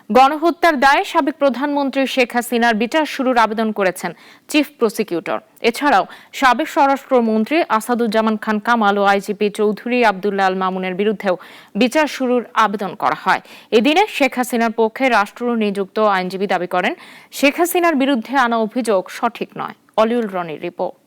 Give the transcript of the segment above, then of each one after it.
গণহত্যার দায়ে সাবেক প্রধানমন্ত্রী শেখ হাসিনার বিচার শুরুর আবেদন করেছেন চিফ প্রসিকিউটর। এছাড়াও সাবেক স্বরাষ্ট্রমন্ত্রী আসাদুজ্জামান খান কামাল ও আইজিপি চৌধুরী আব্দুল্লাহ আল মামুনের বিরুদ্ধেও বিচার শুরুর আবেদন করা হয়। এদিনে শেখ হাসিনার পক্ষে রাষ্ট্র নিযুক্ত আইনজীবী দাবি করেন, শেখ হাসিনার বিরুদ্ধে আনা অভিযোগ সঠিক নয়। অলিউল রনির রিপোর্ট।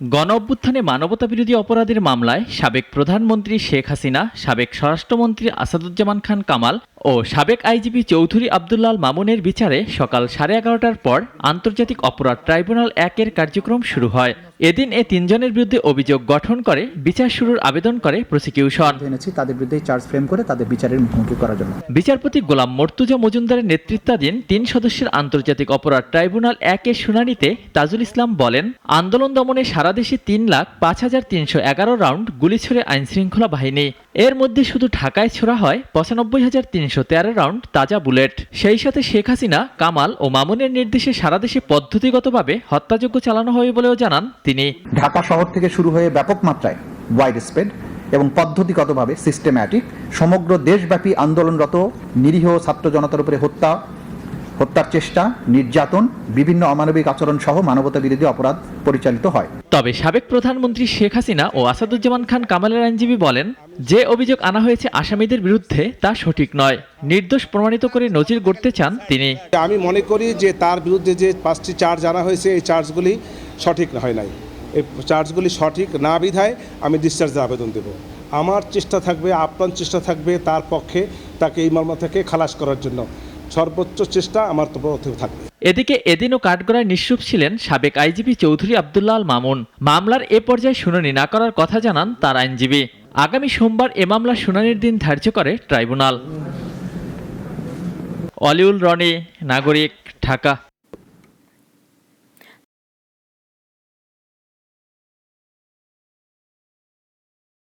গণঅভ্যুত্থানে মানবতাবিরোধী অপরাধের মামলায় সাবেক প্রধানমন্ত্রী শেখ হাসিনা, সাবেক স্বরাষ্ট্রমন্ত্রী আসাদুজ্জামান খান কামাল ও সাবেক আইজিপি চৌধুরী আব্দুল্লাহ আল মামুনের বিচারে সকাল 11:30টার পর আন্তর্জাতিক অপরাধ ট্রাইব্যুনাল 1-এর কার্যক্রম শুরু হয়। এদিন এ তিনজনের বিরুদ্ধে অভিযোগ গঠন করে বিচার শুরুর আবেদন করে প্রসিকিউশন। তাদের বিরুদ্ধে চার্জ ফ্রেম করে তাদের বিচারের মুখোমুখি করার জন্য বিচারপতি গোলাম মর্তুজা মজুমদারের নেতৃত্বাধীন 3 সদস্যের আন্তর্জাতিক অপরাধ ট্রাইব্যুনাল 1-এর শুনানিতে তাজুল ইসলাম বলেন, আন্দোলন দমনে সারা দেশে 3,05,311 রাউন্ড গুলি ছোড়ে আইনশৃঙ্খলা বাহিনী। এর মধ্যে শুধু ঢাকায় ছোড়া হয় 95,313 রাউন্ড তাজা বুলেট। সেই সাথে শেখ হাসিনা, কামাল ও মামুনের নির্দেশে সারা দেশে পদ্ধতিগতভাবে হত্যাযজ্ঞ চালানো হয় বলেও জানান তিনি। ঢাকা শহর থেকে শুরু হয়ে ব্যাপক মাত্রায় ওয়াইড স্প্রেড এবং পদ্ধতিগতভাবে সিস্টেম্যাটিক সমগ্র দেশব্যাপী আন্দোলনরত নিরীহ ছাত্র জনতার উপরে হত্যার চেষ্টা, নির্যাতন, বিভিন্ন অমানবিক আচরণ সহ মানবতা বিরোধী অপরাধ পরিচালিত হয়। তবে সাবেক প্রধানমন্ত্রী শেখ হাসিনা ও আসাদুজ্জামান খান কামালের আইনজীবী বলেন, যে অভিযোগ আনা হয়েছে আসামিদের বিরুদ্ধে তা সঠিক নয়। নির্দোষ প্রমাণিত করে নজির গড়তে চান তিনি। আমি মনে করি যে তার বিরুদ্ধে যে 5টি চার্জ আনা হয়েছে, এই চার্জগুলি সঠিক হয় নাই। এই চার্জগুলি সঠিক না বিধায় আমি ডিসচার্জের আবেদন দেব। আমার চেষ্টা থাকবে, আপ্রাণ চেষ্টা থাকবে তার পক্ষে তাকে এই মামলা থেকে খালাস করার জন্য সর্বোচ্চ চেষ্টা আমার তরফে থাকবে। এদিকে এদিনও কাঠগড়ায় নিঃসুপ ছিলেন সাবেক আইজিপি চৌধুরী আব্দুল্লাহ আল মামুন। মামলার এ পর্যায়ে শুনানি না করার কথা জানান তার আইনজীবী। আগামী সোমবার এ মামলার শুনানির দিন ধার্য করে ট্রাইব্যুনাল। অলিউল রনি, নাগরিক, ঢাকা।